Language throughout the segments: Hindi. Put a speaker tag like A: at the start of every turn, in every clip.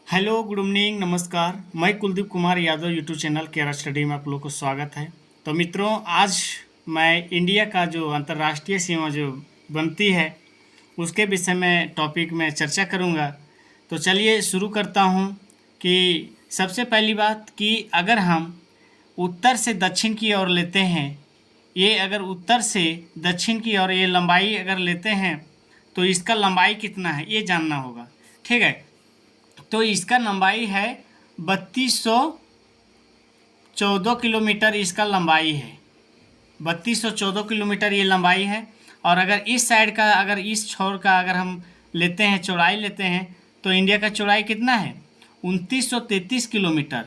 A: हेलो, गुड इवनिंग, नमस्कार। मैं कुलदीप कुमार यादव यूट्यूब चैनल केरा स्टडी में आप लोग को स्वागत है। तो मित्रों, आज मैं इंडिया का जो अंतर्राष्ट्रीय सीमा जो बनती है उसके विषय में टॉपिक में चर्चा करूंगा। तो चलिए शुरू करता हूं कि सबसे पहली बात कि अगर हम उत्तर से दक्षिण की ओर लेते हैं, ये अगर उत्तर से दक्षिण की ओर ये लंबाई अगर लेते हैं तो इसका लंबाई कितना है ये जानना होगा। ठीक है, तो इसका लंबाई है 3214 किलोमीटर। इसका लंबाई है 3214 किलोमीटर, ये लंबाई है। और अगर इस साइड का, अगर इस छोर का अगर हम लेते हैं, चौड़ाई लेते हैं, तो इंडिया का चौड़ाई कितना है? 2933 किलोमीटर।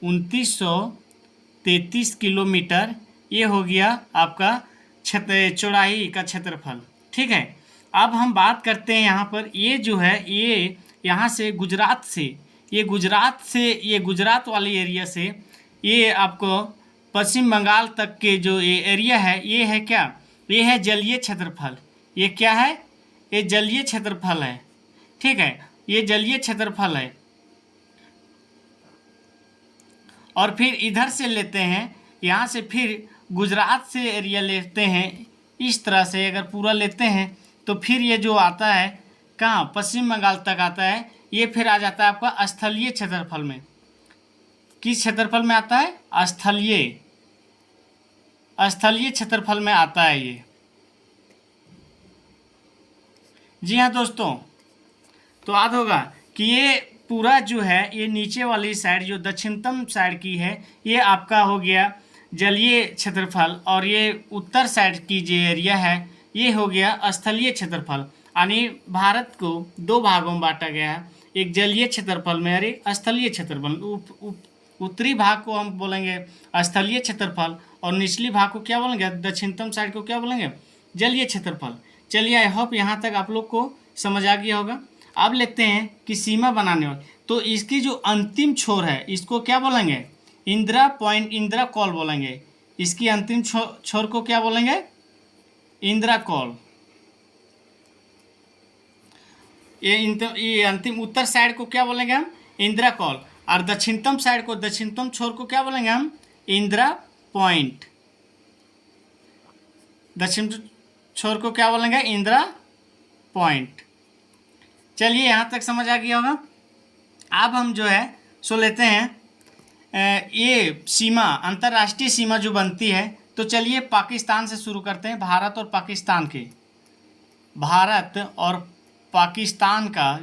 A: 2933 किलोमीटर ये हो गया आपका चौड़ाई का क्षेत्रफल। ठीक है, अब हम बात करते हैं यहाँ पर, ये जो है ये यहाँ से गुजरात से, ये गुजरात वाली एरिया से ये आपको पश्चिम बंगाल तक के जो ये एरिया है, ये है क्या? ये है जलीय क्षेत्रफल। ये क्या है? ये जलीय क्षेत्रफल है। ठीक है, ये जलीय क्षेत्रफल है। और फिर इधर से लेते हैं, यहाँ से फिर गुजरात से एरिया लेते हैं, इस तरह से अगर पूरा लेते हैं तो फिर ये जो आता है कहाँ, पश्चिम बंगाल तक आता है। ये फिर आ जाता है आपका स्थलीय क्षेत्रफल में। किस क्षेत्रफल में आता है? स्थलीय क्षेत्रफल में आता है ये। जी हाँ दोस्तों, तो याद होगा कि ये पूरा जो है, ये नीचे वाली साइड जो दक्षिणतम साइड की है, ये आपका हो गया जलीय क्षेत्रफल, और ये उत्तर साइड की जो एरिया है ये हो गया स्थलीय क्षेत्रफल। यानी भारत को दो भागों में बांटा गया है, एक जलीय क्षेत्रफल में और एक स्थलीय क्षेत्रफल। उत्तरी भाग को हम बोलेंगे स्थलीय क्षेत्रफल और निचली भाग को क्या बोलेंगे? दक्षिणतम साइड को क्या बोलेंगे? जलीय क्षेत्रफल। चलिए, आई होप यहाँ तक आप लोग को समझ आ गया होगा। अब लेते हैं कि सीमा बनाने वाले, तो इसकी जो अंतिम छोर है इसको क्या बोलेंगे? इंदिरा पॉइंट, इंदिरा कॉल बोलेंगे। इसकी अंतिम छोर को क्या बोलेंगे? इंदिरा कॉल। ये अंतिम उत्तर साइड को क्या बोलेंगे हम? इंदिरा कॉल। और दक्षिणतम साइड को, दक्षिणतम छोर को क्या बोलेंगे हम? इंदिरा पॉइंट। दक्षिण छोर को क्या बोलेंगे? इंदिरा पॉइंट। चलिए, यहाँ तक समझ आ गया होगा। अब हम जो है सो लेते हैं ये सीमा, अंतर्राष्ट्रीय सीमा जो बनती है, तो चलिए पाकिस्तान से शुरू करते हैं। भारत और पाकिस्तान के, भारत और पाकिस्तान का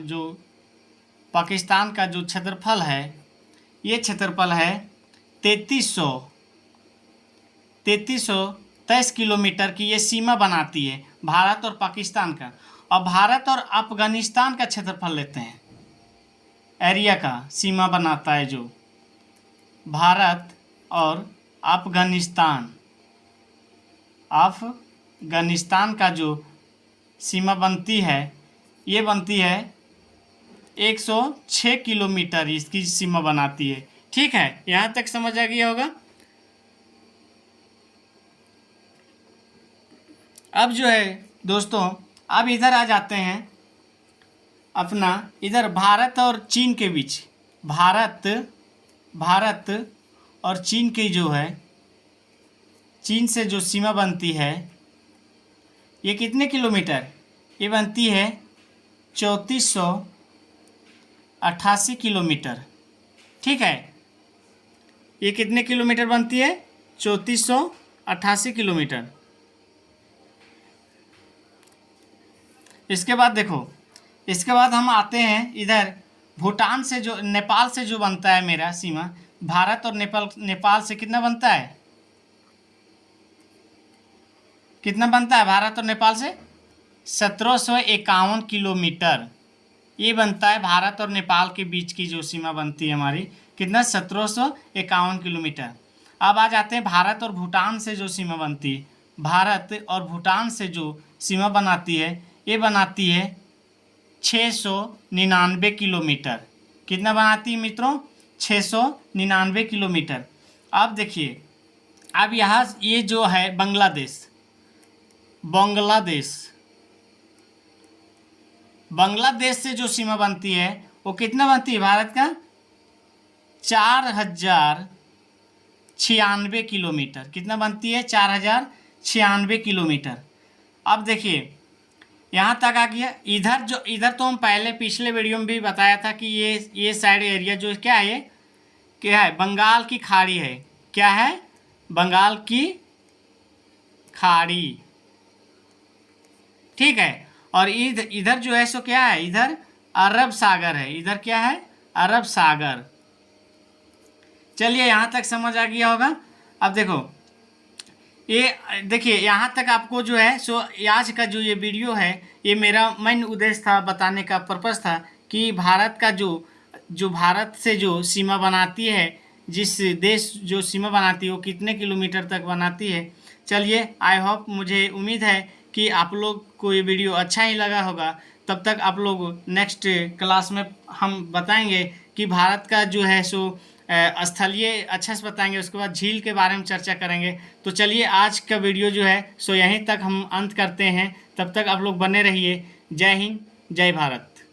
A: जो क्षेत्रफल है, ये क्षेत्रफल है 3323 किलोमीटर की। ये सीमा बनाती है भारत और पाकिस्तान का। और भारत और अफगानिस्तान का क्षेत्रफल लेते हैं, एरिया का सीमा बनाता है जो भारत और अफगानिस्तान का जो सीमा बनती है, ये बनती है 106 किलोमीटर इसकी सीमा बनाती है। ठीक है, यहाँ तक समझ आ गया होगा। अब जो है दोस्तों, अब इधर आ जाते हैं अपना, इधर भारत और चीन के बीच, भारत और चीन की जो है, चीन से जो सीमा बनती है, ये कितने किलोमीटर? ये बनती है 3488 किलोमीटर। ठीक है, ये कितने किलोमीटर बनती है? 3488 किलोमीटर। इसके बाद देखो, इसके बाद हम आते हैं इधर भूटान से, जो नेपाल से जो बनता है मेरा सीमा, भारत और नेपाल से कितना बनता है? कितना बनता है भारत और नेपाल से? 1751 किलोमीटर ये बनता है भारत और नेपाल के बीच की जो सीमा बनती है हमारी। कितना? 1751 किलोमीटर। अब आ जाते हैं भारत और भूटान से जो सीमा बनती है। भारत और भूटान से जो सीमा बनाती है, ये बनाती है 699 किलोमीटर। कितना बनाती है मित्रों? 699 किलोमीटर। अब देखिए, अब यहाँ ये जो है बांग्लादेश से जो सीमा बनती है वो कितना बनती है भारत का? 4096 किलोमीटर। कितना बनती है? 4096 किलोमीटर। अब देखिए यहाँ तक आ गया। इधर तो हम पहले पिछले वीडियो में भी बताया था कि ये साइड एरिया जो क्या है, ये क्या है? बंगाल की खाड़ी है। क्या है? बंगाल की खाड़ी, ठीक है। और इधर जो है सो क्या है? इधर अरब सागर है। इधर क्या है? अरब सागर। चलिए यहाँ तक समझ आ गया होगा। अब देखो ये देखिए यहाँ तक आपको जो है सो आज का जो ये वीडियो है, ये मेरा मेन उद्देश्य था, बताने का पर्पस था कि भारत का जो भारत से जो सीमा बनाती है, जिस देश जो सीमा बनाती है वो कितने किलोमीटर तक बनाती है। चलिए आई होप, मुझे उम्मीद है कि आप लोग को ये वीडियो अच्छा ही लगा होगा। तब तक आप लोग नेक्स्ट क्लास में हम बताएंगे कि भारत का जो है सो स्थलीय अच्छा से बताएंगे, उसके बाद झील के बारे में चर्चा करेंगे। तो चलिए आज का वीडियो जो है सो यहीं तक हम अंत करते हैं। तब तक आप लोग बने रहिए। जय हिंद, जय भारत।